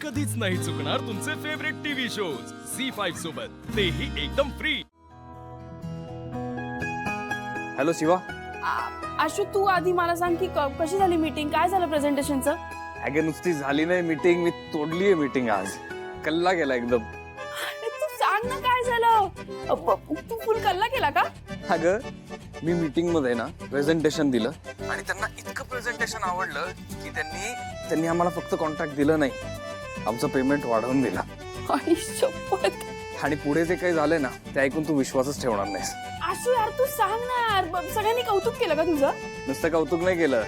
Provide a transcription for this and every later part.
कधीच नाही चुकणार तुमचे फेवरेट टीव्ही शोज झी5 सोबत, तेही एकदम फ्री। हॅलो शिवा. आशु, तू आधी मला सांग की कशी झाली मीटिंग, काय झालं प्रेझेंटेशनचं? अगे नुसती झाली नाही मीटिंग, मी तोडलीये मीटिंग आज. कल्ला गेला एकदम. तू सांग ना काय झालं. तू फुल कल्ला केला का? अगं मी मीटिंग मध्ये ना प्रेझेंटेशन दिलं आणि त्यांना इतकं प्रेझेंटेशन आवडलं की त्यांनी आम्हाला फक्त कॉन्ट्रॅक्ट दिलं नाही, आमचं पेमेंट वाढवून दिला. आई शपथ. आणि पुढे जे काही झालंय ना ते ऐकून तू विश्वासच ठेवणार नाहीस. आशु यार तू सांग ना यार, सगळ्यांनी कौतुक केलं का तुझं? नुसतं कौतुक नाही केलं,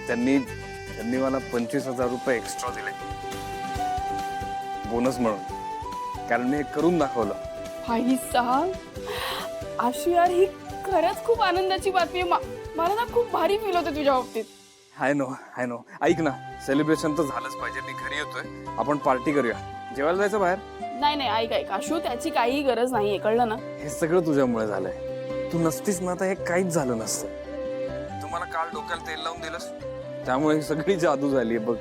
त्यांनी मला 25,000 रुपये एक्स्ट्रा दिले बोनस म्हणून, कारण मी हे करून दाखवलं. आई सांग. आशु यार ही खरंच खूप आनंदाची बातमी आहे. मला ना खूप भारी फील होतं तुझ्या बाबतीत. हाय नो ऐक ना, सेलिब्रेशन तर झालंच पाहिजे. मी घरी येतोय, आपण पार्टी करूया. जेवायला जायचं बाहेर? नाही ऐक आशु, त्याची काही गरज नाहीये, कळलं ना? हे सगळं तुझ्यामुळे झालंय. तू नसतीस ना तर हे काहीच झालं नसतं. तुम्हाला काल डोक्याला तेल लावून दिलंस, त्यामुळे ही सगळी जादू झालीये बघ.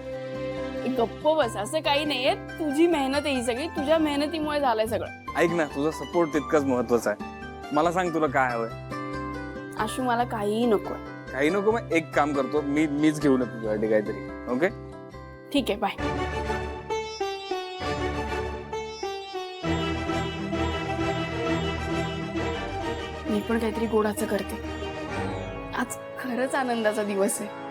गप्प बस, असं काही नाहीये. तुझी मेहनत आहे ही सगळी, तुझ्या मेहनतीमुळे झालंय सगळं. ऐक ना, तुझा सपोर्ट तितकाच महत्वाचा आहे. मला सांग तुला काय हवंय? आशु मला काहीही नको. काही नको, मग एक काम करतो, मीच घेऊन येतो तुझ्यासाठी काहीतरी. ओके ठीक आहे, बाय. मी पण काहीतरी गोडाचं करते. आज खरंच आनंदाचा दिवस आहे.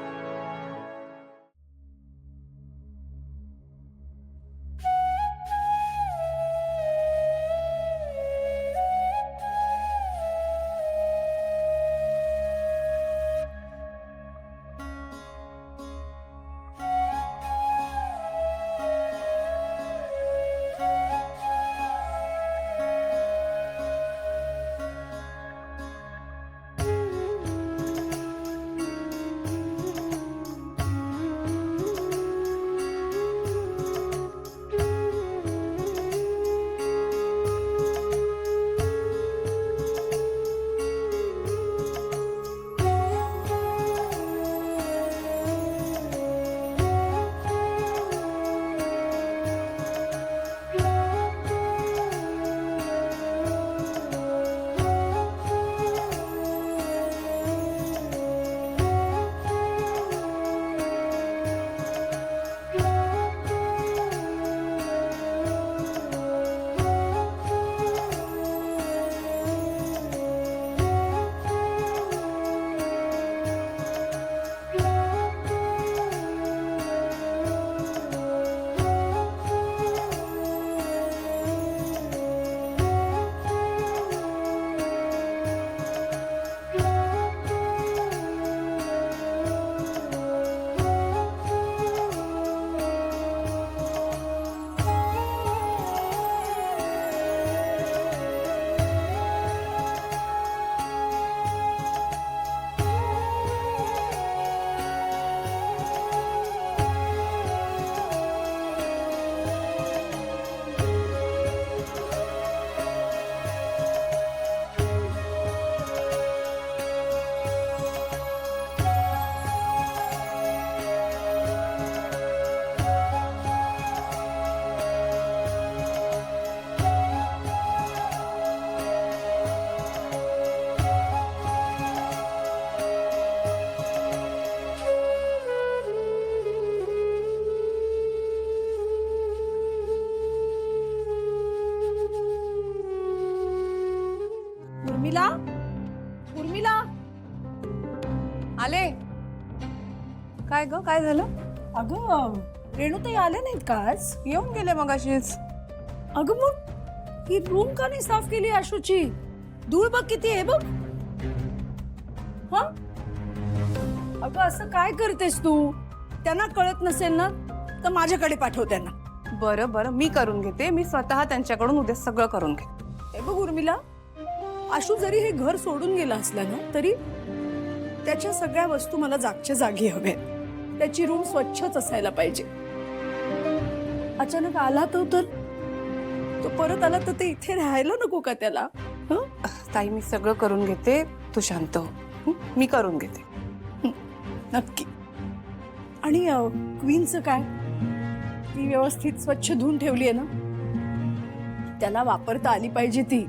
उर्मिला आले. काय ग, काय झालं? अगं रेणुताई आल्या नाहीत का आज? येऊन गेले मगाशीच. अगं मग ही रूम का नाही साफ केली आशूची? धूळ बघ किती आहे बघ. हा अगं असं काय करतेस तू? त्यांना कळत नसेल ना तर माझ्याकडे पाठव त्यांना. बरं मी करून घेते. मी स्वतः त्यांच्याकडून उद्या सगळं करून घेते. हे बघ उर्मिला, आशू जरी हे घर सोडून गेला असला ना तरी त्याच्या सगळ्या वस्तू मला जागच्या जागी हव्यात. त्याची रूम स्वच्छच असायला पाहिजे. अचानक आला तो परत आला तर ते इथे राहायला नको का त्याला? ताई मी सगळं करून घेते, तू शांत हो. मी करून घेते. नक्की. आणि क्वीनचं काय? ती व्यवस्थित स्वच्छ धुवून ठेवली आहे ना, त्याला वापरता आली पाहिजे ती.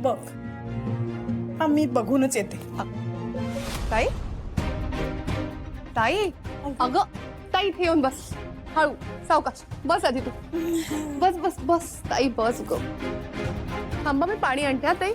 बघ, हा मी बघूनच येते. ताई ताई अगं ताई इथे येऊन बस. हळू सावकाश बस आधी तू. बस बस बस ताई बस ग. थांबा मी पाणी आणते हा ताई.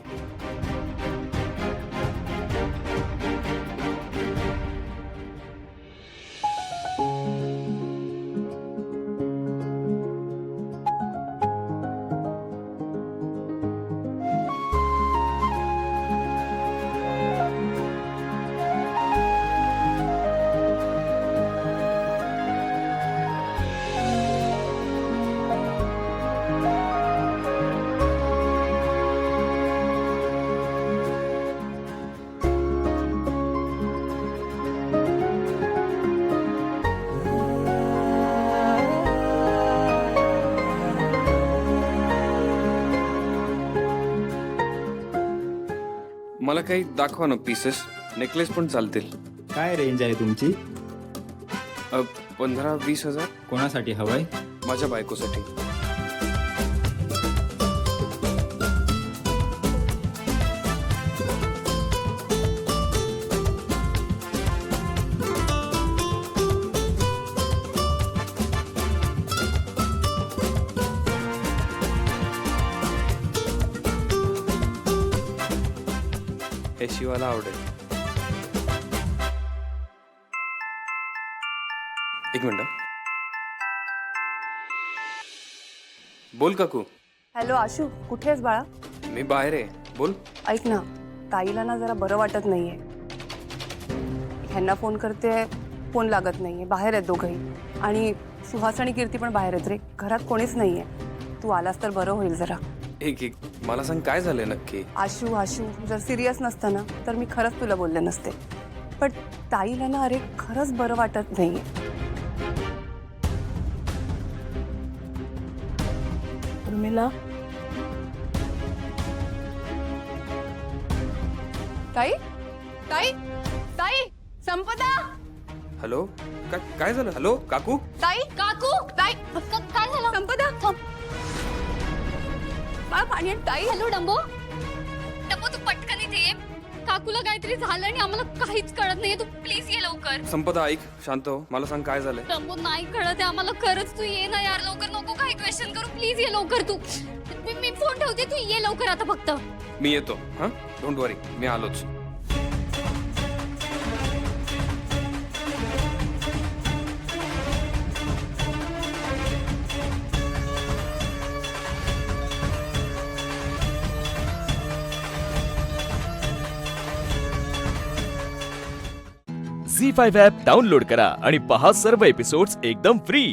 मला काही दाखवा ना पीसेस. नेकलेस पण चालतील. काय रेंज आहे तुमची? 15-20 हजार. कोणासाठी हवंय? माझ्या बायकोसाठी. हे शिवाला आवडेल. एक मिनिट. बोल काकू. हॅलो आशू, कुठे आहेस बाळा? मी बाहेर आहे. बोल. ऐक ना, ताईला ना जरा बरं वाटत नाहीये. ह्यांना फोन करते, फोन लागत नाहीये. बाहेर आहेत दोघंही. आणि सुहास आणि कीर्ती पण बाहेर आहेत रे. घरात कोणीच नाहीये. तू आलास तर बरं होईल जरा. एक मला सांग काय झालंय नक्की. आशू आशू जर सिरियस नसतं ना तर मी खरंच तुला बोलले नसते. पण ताईला ना अरे खरंच बरं वाटत नाहीये. उर्मिला, ताई ताई ताई संपदा हॅलो. काय झालं. हॅलो काकू. ताई काकू ताई काय झालं? संपदा बाळा पाणी आण. ताई हॅलो डंबो. डंबो तू पटकन इथे ये. काकूला काहीतरी झालं आणि आम्हाला काहीच कळत नाहीये. तू प्लीज ये लवकर. संपदा ऐक. शांत हो. मला सांग काय झालंय. डंबो नाही कळत आहे आम्हाला. खरंच तू ये ना यार लवकर. नको काही क्वेश्चन करू. प्लीज ये लवकर तू. मी फोन ठेवते. तू ये लवकर आता फक्त. मी येतो. हा डोंट वरी. मी आलोच. झी 5 ॲप डाउनलोड करा आणि पहा सर्व एपिसोड्स एकदम फ्री.